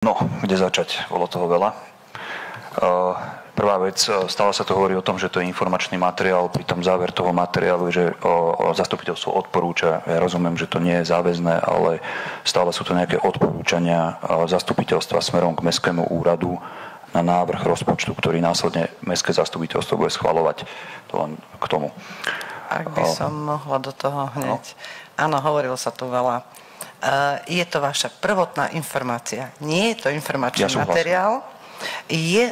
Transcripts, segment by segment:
No, kde začať? Bolo toho veľa. Prvá vec, stále sa to hovorí o tom, že to je informačný materiál, pritom záver toho materiálu je, že zastupiteľstvo odporúča. Ja rozumiem, že to nie je záväzné, ale stále sú to nejaké odporúčania zastupiteľstva smerom k mestskému úradu na návrh rozpočtu, ktorý následne mestské zastupiteľstvo bude schvaľovať. To len k tomu. Ak by som mohla do toho hneď. No. Áno, hovorilo sa tu veľa. Je to vaša prvotná informácia. Nie je to informačný materiál.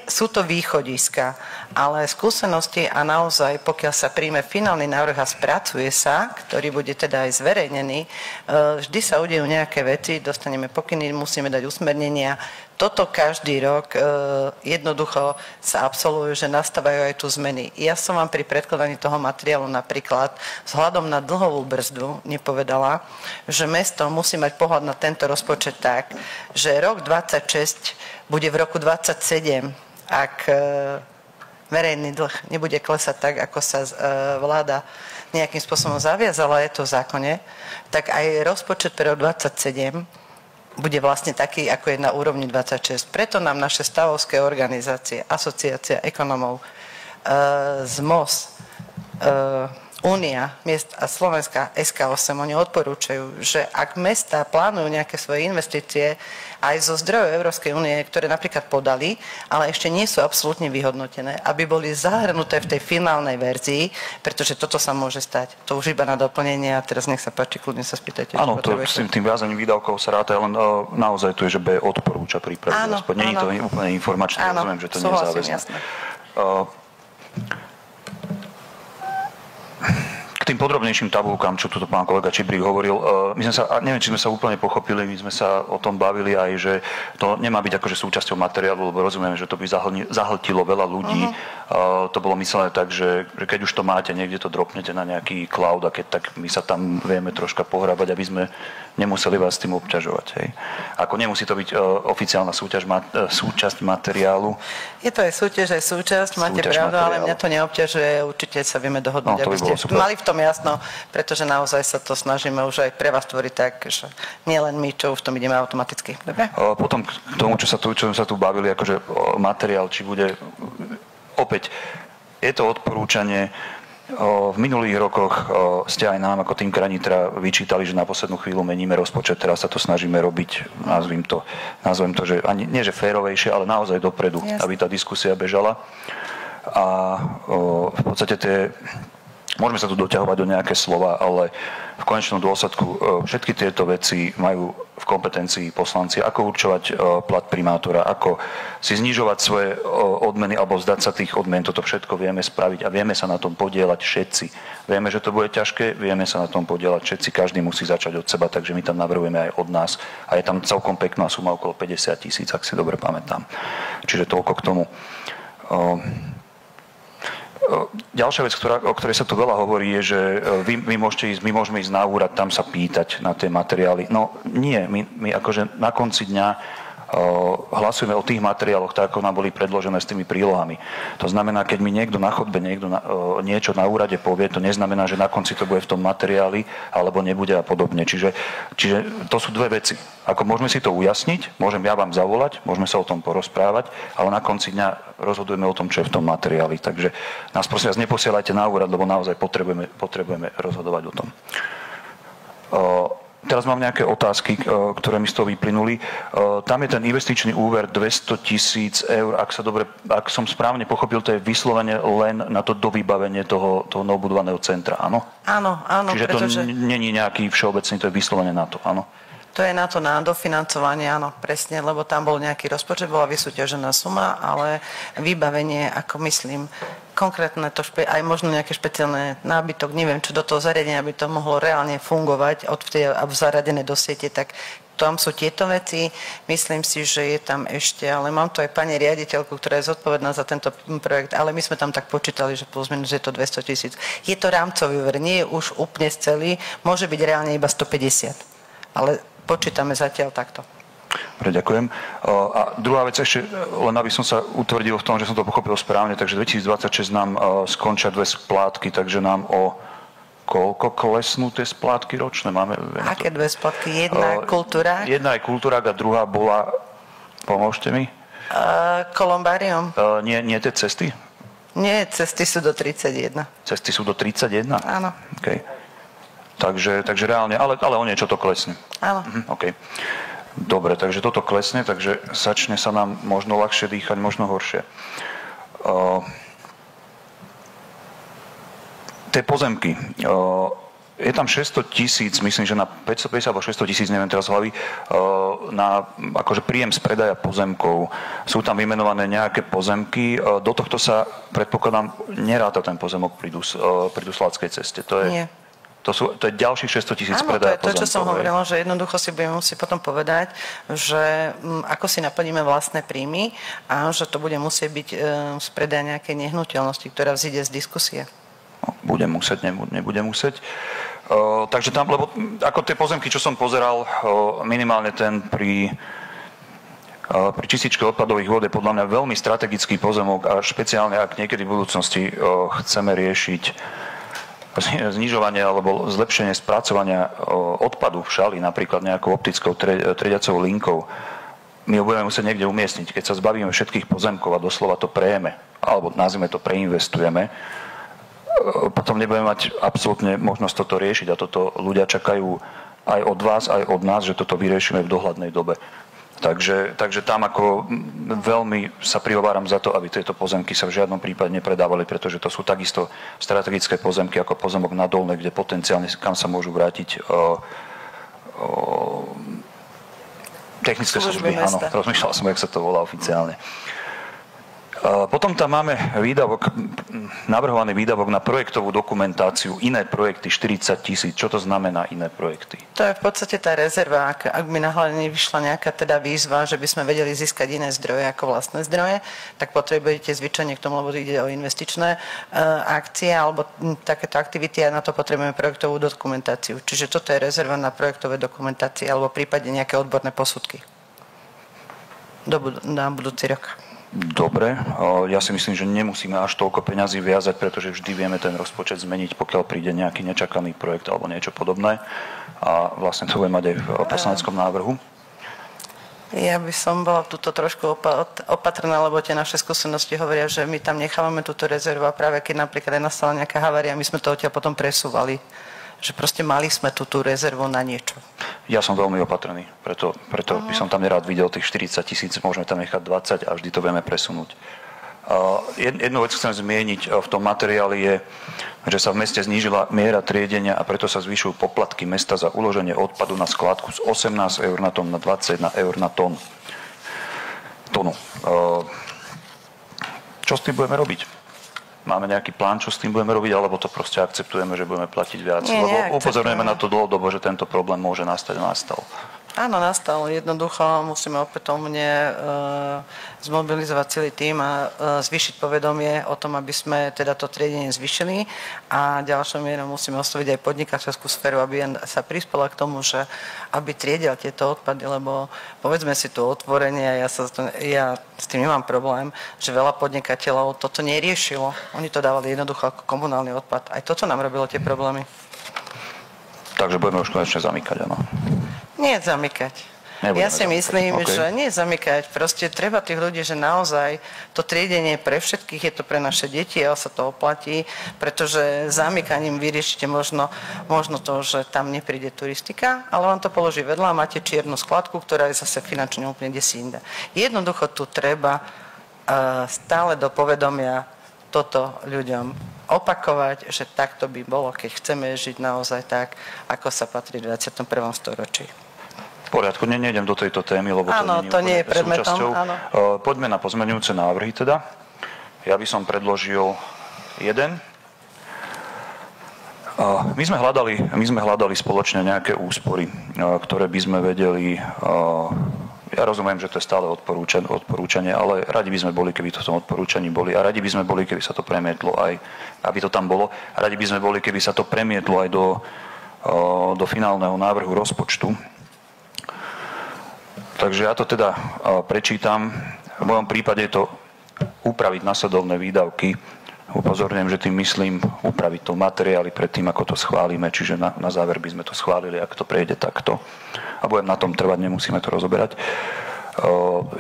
Sú to východiska, ale skúsenosti a naozaj, pokiaľ sa príjme finálny návrh a spracuje sa, ktorý bude teda aj zverejnený, vždy sa udejú nejaké veci, dostaneme pokyny, musíme dať usmernenia. Toto každý rok jednoducho sa absolvujú, že nastávajú aj tu zmeny. Ja som vám pri predkladaní toho materiálu napríklad vzhľadom na dlhovú brzdu nepovedala, že mesto musí mať pohľad na tento rozpočet tak, že rok 26 bude v roku 27, ak verejný dlh nebude klesať tak, ako sa vláda nejakým spôsobom zaviazala, je to v zákone, tak aj rozpočet pre rok 27 bude vlastne taký, ako je na úrovni 26. Preto nám naše stavovské organizácie, asociácia ekonomov, ZMOS, Únia miest a Slovenská SK8, oni odporúčajú, že ak mestá plánujú nejaké svoje investície aj zo zdrojov Európskej únie, ktoré napríklad podali, ale ešte nie sú absolútne vyhodnotené, aby boli zahrnuté v tej finálnej verzii, pretože toto sa môže stať. To už iba na doplnenie a teraz nech sa páči, kľudne sa spýtajte. Áno, to s tým viazaním výdavkov sa ráta, len naozaj to je, že B odporúča pripraviť. Nie je to úplne informačné, rozumiem, že to nie je záväzné. K tým podrobnejším tabulkám, čo tu pán kolega Čibrík hovoril, neviem, či sme sa úplne pochopili, my sme sa o tom bavili aj, že to nemá byť akože súčasťou materiálu, lebo rozumieme, že to by zahltilo veľa ľudí. To bolo myslené tak, že keď už to máte, niekde to dropnete na nejaký cloud a keď tak my sa tam vieme troška pohrábať, aby sme nemuseli vás s tým obťažovať. Hej. Ako nemusí to byť oficiálna súčasť materiálu. Je to aj súťaž, aj súčasť, máte pravdu, ale mňa to neobťažuje, určite sa vieme dohodnúť, aby ste mali v tom jasno, pretože naozaj sa to snažíme už aj pre vás tvoriť tak, že nie len my, čo v tom ideme automaticky. Dobre? Potom k tomu, čo sme sa tu bavili, akože materiál, či bude opäť, je to odporúčanie. V minulých rokoch ste aj nám ako tým Kranitra vyčítali, že na poslednú chvíľu meníme rozpočet, teraz sa to snažíme robiť, nazvem to, že ani, nie že férovejšie, ale naozaj dopredu, aby tá diskusia bežala. A v podstate môžeme sa tu doťahovať do nejaké slova, ale v konečnom dôsledku všetky tieto veci majú v kompetencii poslanci, ako určovať plat primátora, ako si znižovať svoje odmeny alebo vzdať sa tých odmen. Toto všetko vieme spraviť a vieme sa na tom podieľať všetci. Vieme, že to bude ťažké, vieme sa na tom podieľať všetci, každý musí začať od seba, takže my tam navrhujeme aj od nás a je tam celkom pekná suma, okolo 50 000, ak si dobre pamätám. Čiže toľko k tomu. Ďalšia vec, o ktorej sa tu veľa hovorí, je, že my môžeme ísť na úrad, tam sa pýtať na tie materiály. No nie, my akože na konci dňa hlasujeme o tých materiáloch, tak ako nám boli predložené s tými prílohami. To znamená, keď mi niekto na chodbe niečo na úrade povie, to neznamená, že na konci to bude v tom materiáli, alebo nebude a podobne. Čiže to sú dve veci. Ako môžeme si to ujasniť, môžem ja vám zavolať, môžeme sa o tom porozprávať, ale na konci dňa rozhodujeme o tom, čo je v tom materiáli. Takže nás prosím vás neposielajte na úrad, lebo naozaj potrebujeme rozhodovať o tom. Teraz mám nejaké otázky, ktoré mi z toho vyplynuli. Tam je ten investičný úver 200 000 eur, ak som správne pochopil, to je vyslovene len na to dovybavenie toho novobudovaného centra, áno? Áno, čiže pretože to není nejaký všeobecný, to je vyslovene na to, áno? To je na to na dofinancovanie, áno, presne, lebo tam bol nejaký rozpočet, bola vysúťažená suma, ale vybavenie, ako myslím, konkrétne to aj možno nejaké špeciálne nábytok, neviem, čo do toho zariadenia, aby to mohlo reálne fungovať zaradené do siete, tak tam sú tieto veci. Myslím si, že je tam ešte, ale mám tu aj pani riaditeľku, ktorá je zodpovedná za tento projekt, ale my sme tam tak počítali, že plus minus je to 200 000. Je to rámcový úver, nie je už úplne celý, môže byť reálne iba 150, ale počítame zatiaľ takto. Dobre, ďakujem. A druhá vec ešte, len aby som sa utvrdil v tom, že som to pochopil správne, takže 2026 nám skončia 2 splátky, takže nám o koľko klesnú tie splátky ročné? Máme, aké 2 splátky? Jedna kultúra? Jedna je kultúra a druhá bola Pomôžte mi. Kolumbárium. Nie tie cesty? Nie, cesty sú do 31. Cesty sú do 31? Áno. Okay. Takže reálne, ale o niečo to klesne. Áno. OK. Dobre, takže toto klesne, takže začne sa nám možno ľahšie dýchať, možno horšie. Tie pozemky. Je tam 600 000, myslím, že na 550 alebo 600 000, neviem teraz hlavy, na akože príjem z predaja pozemkov. Sú tam vymenované nejaké pozemky. Do tohto sa, predpokladám, neráta ten pozemok pri Dusláckej ceste. To je ďalších 600 000 predaja pozemkov. Áno, to je to, čo som hovorila, že jednoducho si budeme musieť potom povedať, že ako si naplníme vlastné príjmy a že to bude musieť byť z predaja nejakej nehnuteľnosti, ktorá vzíde z diskusie. Bude musieť, nebude musieť. Takže tam, lebo ako tie pozemky, čo som pozeral, minimálne ten pri čističke odpadových vôd je podľa mňa veľmi strategický pozemok a špeciálne ak niekedy v budúcnosti chceme riešiť znižovanie alebo zlepšenie spracovania odpadu v šali, napríklad nejakou optickou triediacou linkou, my ho budeme musieť niekde umiestniť. Keď sa zbavíme všetkých pozemkov a doslova to prejeme, alebo nazvime to preinvestujeme, potom nebudeme mať absolútne možnosť toto riešiť a toto ľudia čakajú aj od vás, aj od nás, že toto vyriešime v dohľadnej dobe. Takže tam ako veľmi sa prihováram za to, aby tieto pozemky sa v žiadnom prípade nepredávali, pretože to sú takisto strategické pozemky ako pozemok na Dolnej, kde potenciálne kam sa môžu vrátiť technické služby. Áno, rozmýšľal som, jak sa to volá oficiálne. Potom tam máme navrhovaný výdavok na projektovú dokumentáciu, iné projekty 40 000. Čo to znamená iné projekty? To je v podstate tá rezerva. Ak by náhle nevyšla nejaká teda výzva, že by sme vedeli získať iné zdroje ako vlastné zdroje, tak potrebujete zvyčajne k tomu, lebo ide o investičné akcie alebo takéto aktivity a na to potrebujeme projektovú dokumentáciu. Čiže toto je rezerva na projektové dokumentácie alebo prípadne nejaké odborné posudky na budúci rok. Dobre, ja si myslím, že nemusíme až toľko peňazí viazať, pretože vždy vieme ten rozpočet zmeniť, pokiaľ príde nejaký nečakaný projekt alebo niečo podobné. A vlastne to bude mať aj v poslaneckom návrhu. Ja by som bola tuto trošku opatrná, lebo tie naše skúsenosti hovoria, že my tam nechávame túto rezervu a práve keď napríklad aj nastala nejaká havária, my sme to odtiaľ potom presúvali. Že proste mali sme tú rezervu na niečo. Ja som veľmi opatrný, preto by som tam nerád videl tých 40 000, môžeme tam nechať 20 a vždy to vieme presunúť. Jednu vec chcem zmieniť v tom materiáli je, že sa v meste znížila miera triedenia a preto sa zvyšujú poplatky mesta za uloženie odpadu na skládku z 18 eur na tón na 21 eur na tonu. Čo s tým budeme robiť? Máme nejaký plán, čo s tým budeme robiť, alebo to proste akceptujeme, že budeme platiť viac? Lebo upozorňujeme na to dlhodobo, že tento problém môže nastať a nastal. Áno, nastal. Jednoducho musíme opätovne zmobilizovať celý tím a zvýšiť povedomie o tom, aby sme teda to triedenie zvýšili a ďalšou mierou musíme osloviť aj podnikateľskú sféru, aby sa prispela k tomu, že aby triedil tieto odpady, lebo povedzme si tu otvorenie, ja s tým nemám problém, že veľa podnikateľov toto neriešilo. Oni to dávali jednoducho ako komunálny odpad. Aj toto nám robilo tie problémy. Takže budeme už konečne zamykať, áno. Nie zamykať. Ja si myslím, že nie zamykať. Proste treba tých ľudí, že naozaj to triedenie pre všetkých, je to pre naše deti, ale sa to oplatí, pretože zamykaním vyriešite možno to, že tam nepríde turistika, ale vám to položí vedľa a máte čiernu skladku, ktorá je zase finančne úplne desínda. Jednoducho tu treba stále do povedomia toto ľuďom opakovať, že takto by bolo, keď chceme žiť naozaj tak, ako sa patrí v 21. storočí. V poriadku, nejdem do tejto témy, lebo to nie je súčasťou. Poďme na pozmeňujúce návrhy teda. Ja by som predložil jeden. My sme hľadali spoločne nejaké úspory, ktoré by sme vedeli. Ja rozumiem, že to je stále odporúčanie, ale radi by sme boli, keby to v tom odporúčaní boli a radi by sme boli, keby sa to premietlo aj, aby to tam bolo. Radi by sme boli, keby sa to premietlo aj do finálneho návrhu rozpočtu. Takže ja to teda prečítam. V mojom prípade je to upraviť nasledovné výdavky. Upozorňujem, že tým myslím upraviť to materiály pred tým, ako to schválime, čiže na záver by sme to schválili, ak to prejde takto. A budem na tom trvať, nemusíme to rozoberať.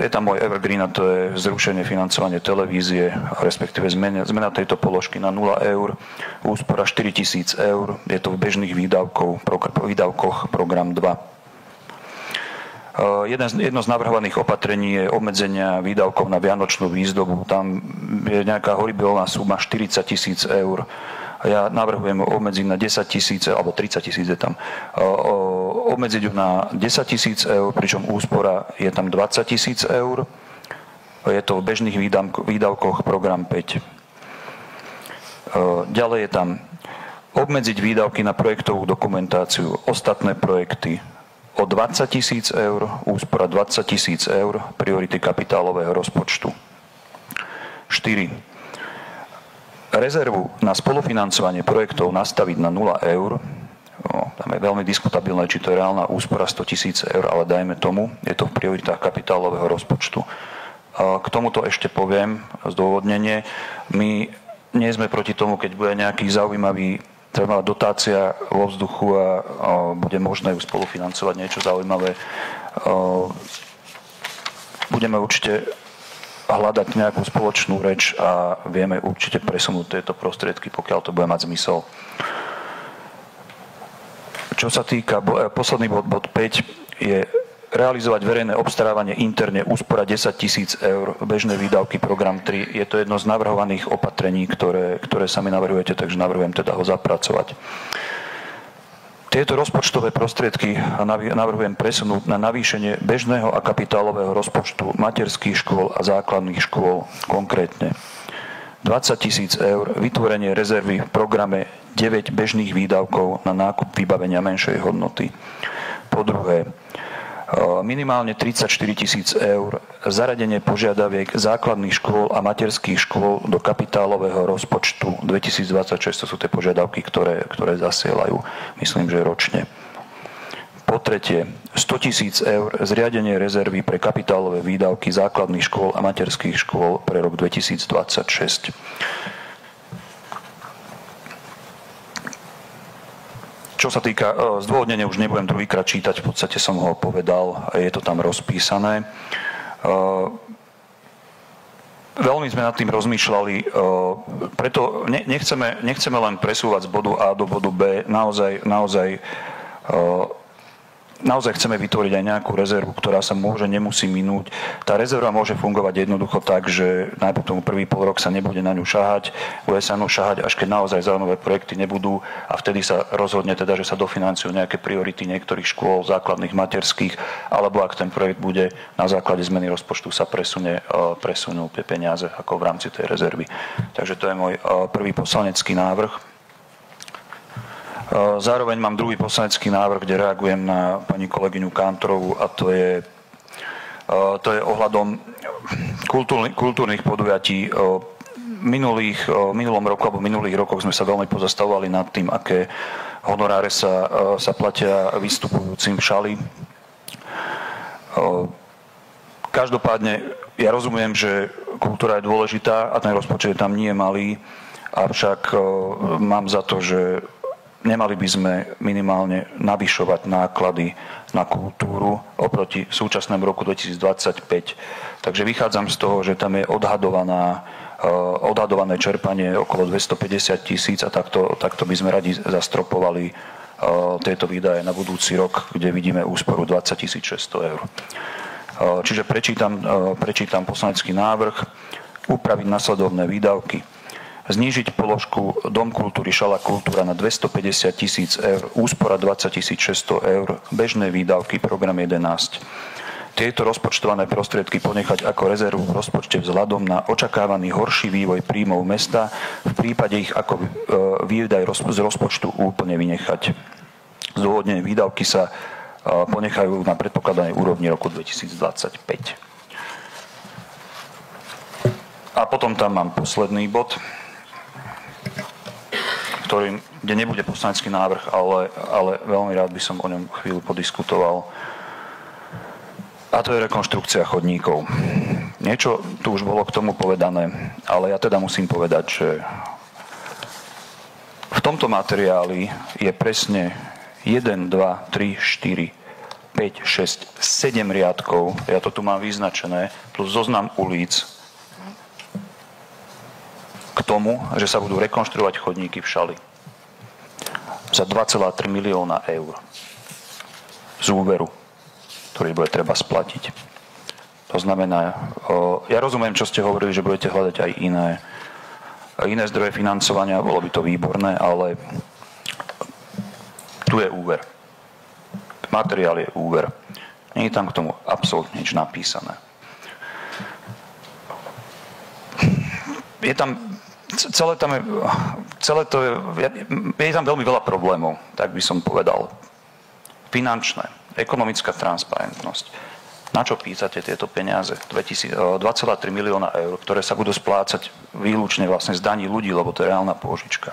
Je tam môj evergreen a to je zrušenie financovania televízie, respektíve zmena tejto položky na 0 eur, úspora 4 000 eur, je to v bežných výdavkoch program 2. Jedno z navrhovaných opatrení je obmedzenia výdavkov na vianočnú výzdobu. Tam je nejaká horibilná suma 40 000 eur. Ja navrhujem obmedziť na 10 000, alebo 30 000 je tam, obmedziť ju na 10 000 eur, pričom úspora je tam 20 000 eur. Je to v bežných výdavkoch program 5. Ďalej je tam obmedziť výdavky na projektovú dokumentáciu, ostatné projekty o 20 000 eur, úspora 20 000 eur, priority kapitálového rozpočtu. 4. Rezervu na spolufinancovanie projektov nastaviť na 0 eur. Tam je veľmi diskutabilné, či to je reálna úspora 100 000 eur, ale dajme tomu, je to v prioritách kapitálového rozpočtu. K tomuto ešte poviem zdôvodnenie. My nie sme proti tomu, keď bude nejaký zaujímavý dotácia vo vzduchu a bude možné ju spolufinancovať niečo zaujímavé. Budeme určite hľadať nejakú spoločnú reč a vieme určite presunúť tieto prostriedky, pokiaľ to bude mať zmysel. Čo sa týka, posledný bod 5, je realizovať verejné obstarávanie interne, úspora 10 000 eur, bežné výdavky program 3. Je to jedno z navrhovaných opatrení, ktoré sami navrhujete, takže navrhujem teda ho zapracovať. Tieto rozpočtové prostriedky navrhujem presunúť na navýšenie bežného a kapitálového rozpočtu materských škôl a základných škôl, konkrétne 20 000 eur, vytvorenie rezervy v programe 9 bežných výdavkov na nákup vybavenia menšej hodnoty. Po druhé, minimálne 34 000 eur, zaradenie požiadaviek základných škôl a materských škôl do kapitálového rozpočtu 2026, to sú tie požiadavky, ktoré zasielajú, myslím, že ročne. Po tretie, 100 000 eur, zriadenie rezervy pre kapitálové výdavky základných škôl a materských škôl pre rok 2026. Čo sa týka zdôvodnenia, už nebudem druhýkrát čítať, v podstate som ho povedal, je to tam rozpísané. Veľmi sme nad tým rozmýšľali, preto nechceme len presúvať z bodu A do bodu B, naozaj chceme vytvoriť aj nejakú rezervu, ktorá sa nemusí minúť. Tá rezerva môže fungovať jednoducho tak, že najprv tomu prvý pol rok sa nebude na ňu šahať, bude sa na ňu šahať, až keď naozaj zaujímavé projekty nebudú a vtedy sa rozhodne teda, že sa dofinancujú nejaké priority niektorých škôl, základných, materských, alebo ak ten projekt bude na základe zmeny rozpočtu sa presunú tie peniaze ako v rámci tej rezervy. Takže to je môj prvý poslanecký návrh. Zároveň mám druhý poslanecký návrh, kde reagujem na pani kolegyňu Kantorovú a to je ohľadom kultúrnych podujatí. Minulom roku alebo minulých rokoch sme sa veľmi pozastavovali nad tým, aké honoráre sa platia vystupujúcim v šali. Každopádne ja rozumiem, že kultúra je dôležitá a ten rozpočet tam nie je malý, avšak mám za to, že nemali by sme minimálne navyšovať náklady na kultúru oproti súčasnému roku 2025. Takže vychádzam z toho, že tam je odhadované čerpanie okolo 250 000 a takto by sme radi zastropovali tieto výdaje na budúci rok, kde vidíme úsporu 20 600 eur. Čiže prečítam poslanecký návrh, upraviť nasledovné výdavky. Znížiť položku Dom kultúry Šala kultúra na 250 000 eur, úspora 20 600 eur, bežné výdavky, program 11. Tieto rozpočtované prostriedky ponechať ako rezervu v rozpočte vzhľadom na očakávaný horší vývoj príjmov mesta, v prípade ich ako výdaj z rozpočtu úplne vynechať. Zdôvodnené výdavky sa ponechajú na predpokladanej úrovni roku 2025. A potom tam mám posledný bod, kde nebude poslanecký návrh, ale veľmi rád by som o ňom chvíľu podiskutoval. A to je rekonštrukcia chodníkov. Niečo tu už bolo k tomu povedané, ale ja teda musím povedať, že v tomto materiáli je presne 1, 2, 3, 4, 5, 6, 7 riadkov, ja to tu mám vyznačené, plus zoznam ulic k tomu, že sa budú rekonštruovať chodníky v Šali. Za 2,3 milióna eur z úveru, ktorý bude treba splatiť. To znamená, ja rozumiem, čo ste hovorili, že budete hľadať aj iné zdroje financovania, bolo by to výborné, ale tu je úver. Materiál je úver. Nie je tam k tomu absolútne nič napísané. Je tam veľmi veľa problémov, tak by som povedal. Finančné, ekonomická transparentnosť. Na čo pýtate tieto peniaze? 2,3 milióna eur, ktoré sa budú splácať výlučne vlastne z daní ľudí, lebo to je reálna pôžička.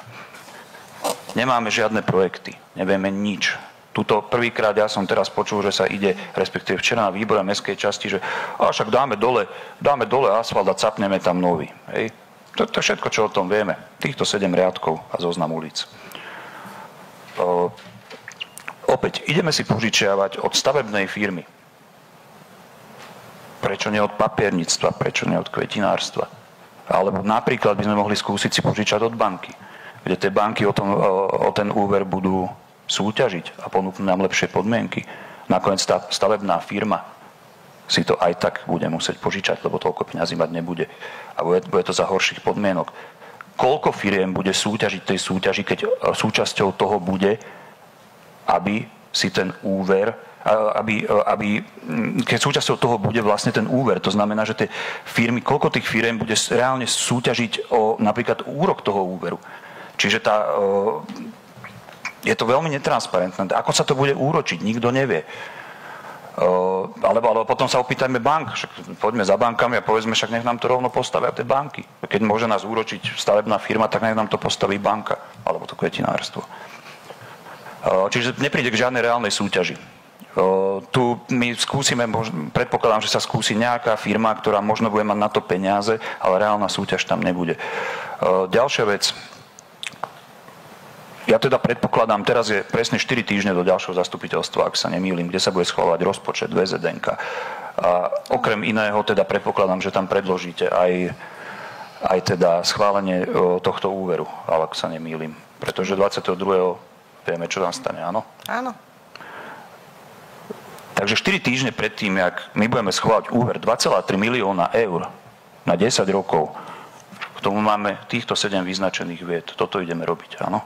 Nemáme žiadne projekty, nevieme nič. Tuto prvýkrát ja som teraz počul, že sa ide, respektíve včera na výbore mestskej časti, že však dáme dole asfalt a capneme tam nový. Hej. To je všetko, čo o tom vieme. Týchto 7 riadkov a zoznam ulic. Opäť, ideme si požičiavať od stavebnej firmy. Prečo nie od papierníctva, prečo nie od kvetinárstva? Alebo napríklad by sme mohli skúsiť si požičať od banky, kde tie banky o ten úver budú súťažiť a ponúknú nám lepšie podmienky. Nakoniec tá stavebná firma si to aj tak bude musieť požičať, lebo toľko peňazí mať nebude. A bude to za horších podmienok. Koľko firiem bude súťažiť tej súťaži, keď súčasťou toho bude, aby si ten úver, keď súčasťou toho bude vlastne ten úver. To znamená, že tie firmy, koľko tých firiem bude reálne súťažiť o napríklad úrok toho úveru. Čiže je to veľmi netransparentné. Ako sa to bude úročiť, nikto nevie. Alebo potom sa opýtajme bank, však poďme za bankami a povedzme, však nech nám to rovno postavia tie banky. Keď môže nás úročiť stavebná firma, tak nech nám to postaví banka, alebo to kvetinárstvo. Čiže nepríde k žiadnej reálnej súťaži. Tu my skúsime, predpokladám, že sa skúsi nejaká firma, ktorá možno bude mať na to peniaze, ale reálna súťaž tam nebude. Ďalšia vec. Ja teda predpokladám, teraz je presne 4 týždne do ďalšieho zastupiteľstva, ak sa nemýlim, kde sa bude schvaľovať rozpočet VZDNK. A okrem iného teda predpokladám, že tam predložíte aj teda schválenie tohto úveru, ale ak sa nemýlim. Pretože 22. vieme, čo tam stane, áno? Áno. Takže 4 týždne predtým, jak my budeme schváľať úver 2,3 milióna eur na 10 rokov, k tomu máme týchto 7 vyznačených vied. Toto ideme robiť, áno?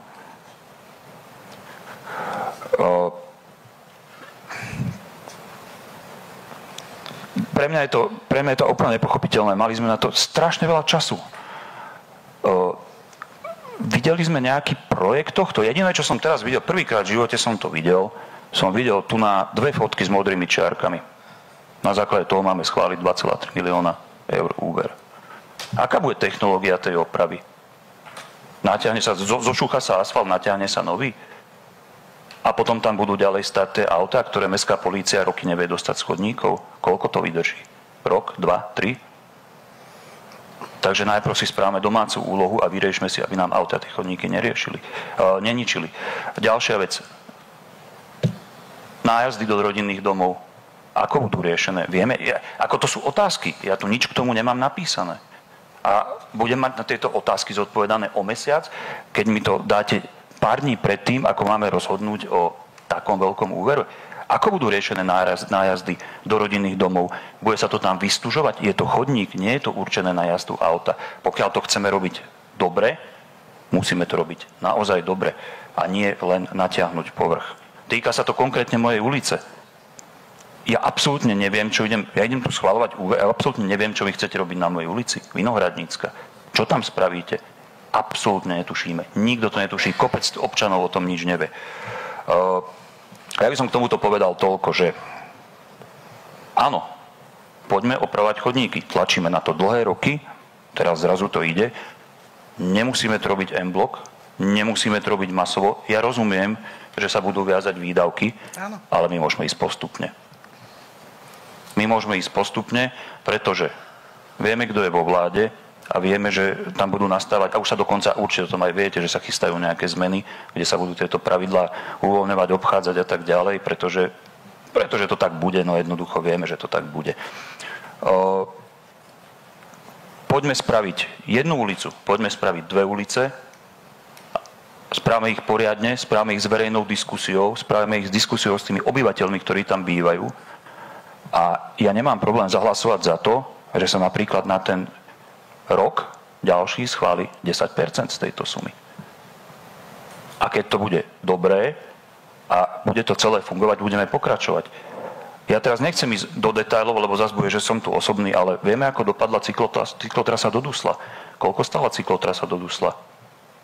Pre mňa je to úplne nepochopiteľné. Mali sme na to strašne veľa času. Videli sme nejaký projekt tohto? Jediné, čo som teraz videl, prvýkrát v živote som videl tu na 2 fotky s modrými čiarkami. Na základe toho máme schváliť 2,3 milióna eur úver. Aká bude technológia tej opravy? Zošúcha sa asfalt, natiahne sa nový? A potom tam budú ďalej stať tie autá, ktoré mestská polícia roky nevie dostať z chodníkov. Koľko to vydrží? Rok, 2, 3? Takže najprv si správame domácu úlohu a vyriešme si, aby nám autá tie chodníky neničili. Ďalšia vec. Nájazdy do rodinných domov. Ako budú riešené? Vieme, ako to sú otázky. Ja tu nič k tomu nemám napísané. A budem mať na tieto otázky zodpovedané o mesiac, keď mi to dáte pár dní predtým, ako máme rozhodnúť o takom veľkom úveru. Ako budú riešené nájazdy do rodinných domov? Bude sa to tam vystužovať? Je to chodník? Nie je to určené na jazdu auta? Pokiaľ to chceme robiť dobre, musíme to robiť naozaj dobre a nie len natiahnuť povrch. Týka sa to konkrétne mojej ulice. Ja absolútne neviem, ja idem tu schvaľovať úver, ja absolútne neviem, čo vy chcete robiť na mojej ulici. Vinohradnícka. Čo tam spravíte? Absolútne netušíme. Nikto to netuší. Kopec občanov o tom nič nevie. Ja by som k tomuto povedal toľko, že áno, poďme opravovať chodníky. Tlačíme na to dlhé roky, teraz zrazu to ide. Nemusíme to robiť M-blok, nemusíme to robiť masovo. Ja rozumiem, že sa budú viazať výdavky, áno, ale my môžeme ísť postupne. Pretože vieme, kto je vo vláde a vieme, že tam budú nastávať, a už sa dokonca určite o tom aj viete, že sa chystajú nejaké zmeny, kde sa budú tieto pravidlá uvoľňovať, obchádzať a tak ďalej, pretože Pretože to tak bude, no jednoducho vieme, že to tak bude. Poďme spraviť jednu ulicu, poďme spraviť 2 ulice, správame ich poriadne, správame ich s verejnou diskusiou, správame ich s diskusiou s tými obyvateľmi, ktorí tam bývajú. A ja nemám problém zahlasovať za to, že sa napríklad na ten rok ďalší schváli 10% z tejto sumy. A keď to bude dobré a bude to celé fungovať, budeme pokračovať. Ja teraz nechcem ísť do detailov, lebo zase bude, že som tu osobný, ale vieme, ako dopadla cyklotrasa do Dusla. Koľko stála cyklotrasa do Dusla?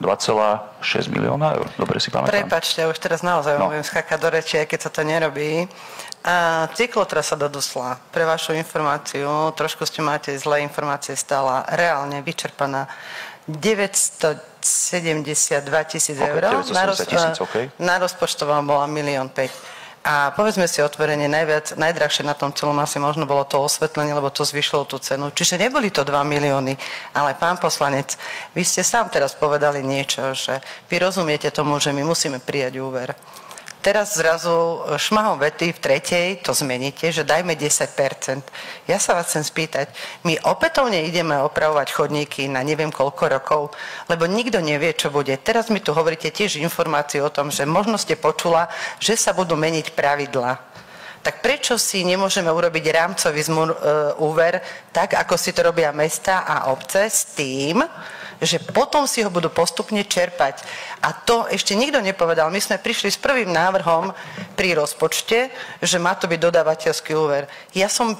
2,6 milióna eur. Dobre si pamätám. Prepáčte, už teraz naozaj budem skákať do reči, aj keď sa to nerobí. Cyklotrasa do Dusla, pre vašu informáciu, trošku ste máte zlé informácie, stála reálne vyčerpaná 972 000 eur. Na rozpočtovom bola 1 500 000. A povedzme si otvorene, najdrahšie na tom celom asi možno bolo to osvetlenie, lebo to zvyšilo tú cenu. Čiže neboli to 2 milióny, ale pán poslanec, vy ste sám teraz povedali niečo, že vy rozumiete tomu, že my musíme prijať úver. Teraz zrazu šmahom vety v tretej to zmeníte, že dajme 10%. Ja sa vás chcem spýtať, my opätovne ideme opravovať chodníky na neviem koľko rokov, lebo nikto nevie, čo bude. Teraz mi tu hovoríte tiež informáciu o tom, že možno ste počula, že sa budú meniť pravidlá. Tak prečo si nemôžeme urobiť rámcový úver tak, ako si to robia mesta a obce s tým, že potom si ho budú postupne čerpať. A to ešte nikto nepovedal. My sme prišli s prvým návrhom pri rozpočte, že má to byť dodávateľský úver. Ja som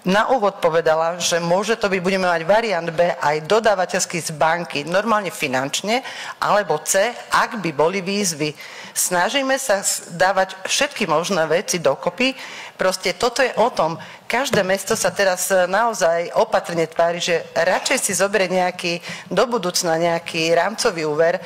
na úvod povedala, že môže to byť, budeme mať variant B aj dodávateľský z banky, normálne finančne, alebo C, ak by boli výzvy. Snažíme sa dávať všetky možné veci dokopy. Proste toto je o tom. Každé mesto sa teraz naozaj opatrne tvári, že radšej si zoberie nejaký, do budúcna nejaký rámcový úver,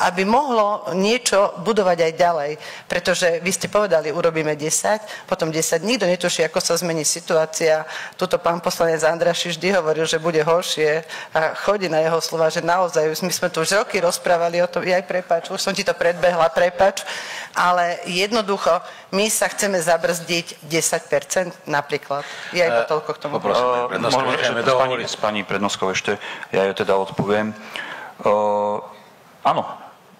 aby mohlo niečo budovať aj ďalej. Pretože vy ste povedali, urobíme 10, potom 10, nikto netuší, ako sa zmení situácia. Tuto pán poslanec Andraši vždy hovoril, že bude horšie a chodí na jeho slova, že naozaj, my sme tu už roky rozprávali o tom, aj prepáč, už som ti to predbehla, prepáč, ale jednoducho my sa chceme zabrzdiť 10% napríklad. Ja iba toľko k tomu. Môžeme s pani Prednoskou ešte, ja ju teda odpoviem. Áno,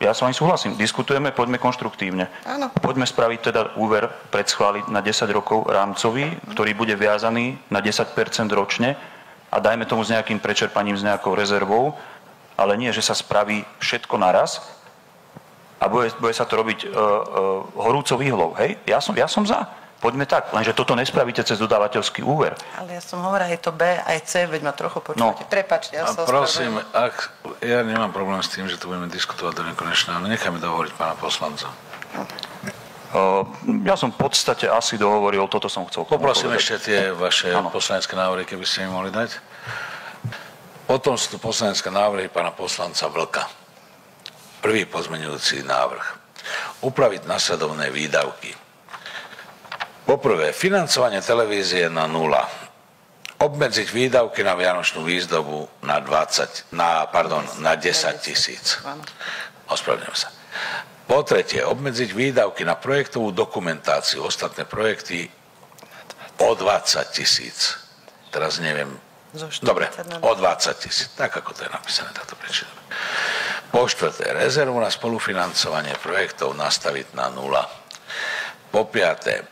ja s vami súhlasím. Diskutujeme, poďme konštruktívne. Áno. Poďme spraviť teda úver, predschváliť na 10 rokov rámcový, ktorý bude viazaný na 10% ročne a dajme tomu s nejakým prečerpaním, s nejakou rezervou, ale nie, že sa spraví všetko naraz a bude sa to robiť horúcou výhlou. Hej? Ja som za. Poďme tak, lenže toto nespravíte cez dodávateľský úver. Ale ja som hovorila, je to B, aj C, veď ma trochu počúvate. No. Prepáčte, ja sa prosím, ja nemám problém s tým, že tu budeme diskutovať do nekonečna, ale necháme dohovoriť pána poslanca. Ja som v podstate asi dohovoril, toto som chcel. Poprosím ešte tie vaše poslanecké návrhy, keby ste mi mohli dať. Potom sú tu poslanecké návrhy pána poslanca Vlka. Prvý pozmeňujúci návrh. Upraviť nasledovné výdavky. Poprvé, financovanie televízie na 0. Obmedziť výdavky na vianočnú výzdobu na 10 000. Ospravedlňujem sa. Po tretie, obmedziť výdavky na projektovú dokumentáciu, ostatné projekty o 20 000. Teraz neviem. Dobre, o 20 000. Tak, ako to je napísané, takto prečítam. Po štvrté, rezervu na spolufinancovanie projektov nastaviť na 0. Po piaté,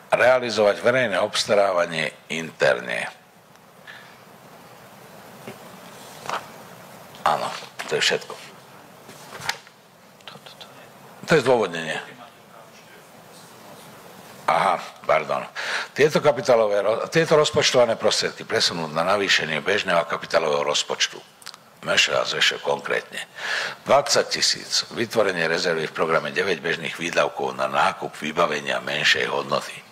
realizovať verejné obstarávanie interne. Áno, to je všetko. To je zdôvodnenie. Aha, pardon. Tieto rozpočtované prostriedky presunúť na navýšenie bežného kapitálového rozpočtu. Zrejšie konkrétne. 20 000. Vytvorenie rezervy v programe 9 bežných výdavkov na nákup vybavenia menšej hodnoty.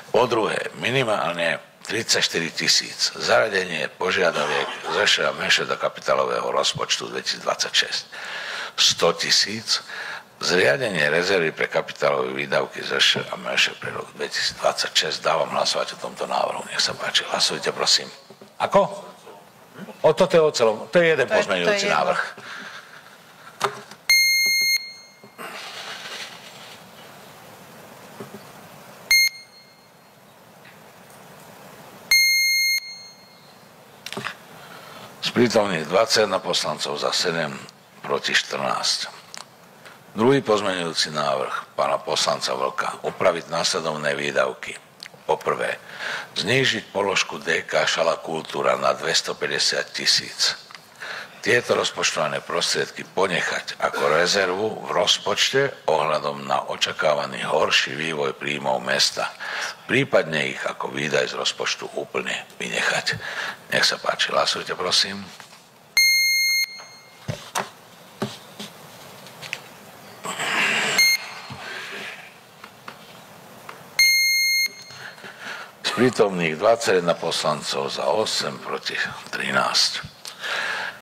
Po druhé, minimálne 34 000. Zaradenie požiadaviek ZŠ a MŠ do kapitálového rozpočtu 2026. 100 000. Zriadenie rezervy pre kapitálové výdavky ZŠ a MŠ pre rok 2026. Dávam hlasovať o tomto návrhu. Nech sa páči. Hlasujte, prosím. Ako? Toto je o celom. To je jeden pozmeňujúci návrh. prítomných 21 poslancov za 7 proti 14. Druhý pozmeňujúci návrh pána poslanca Vlka opraviť následovné výdavky. Poprvé, znížiť položku DK Šala kultúra na 250 000. Tieto rozpočtované prostriedky ponechať ako rezervu v rozpočte ohľadom na očakávaný horší vývoj príjmov mesta. Prípadne ich ako výdaj z rozpočtu úplne vynechať. Nech sa páči, hlasujte prosím. Prítomných 21 poslancov za 8 proti 13.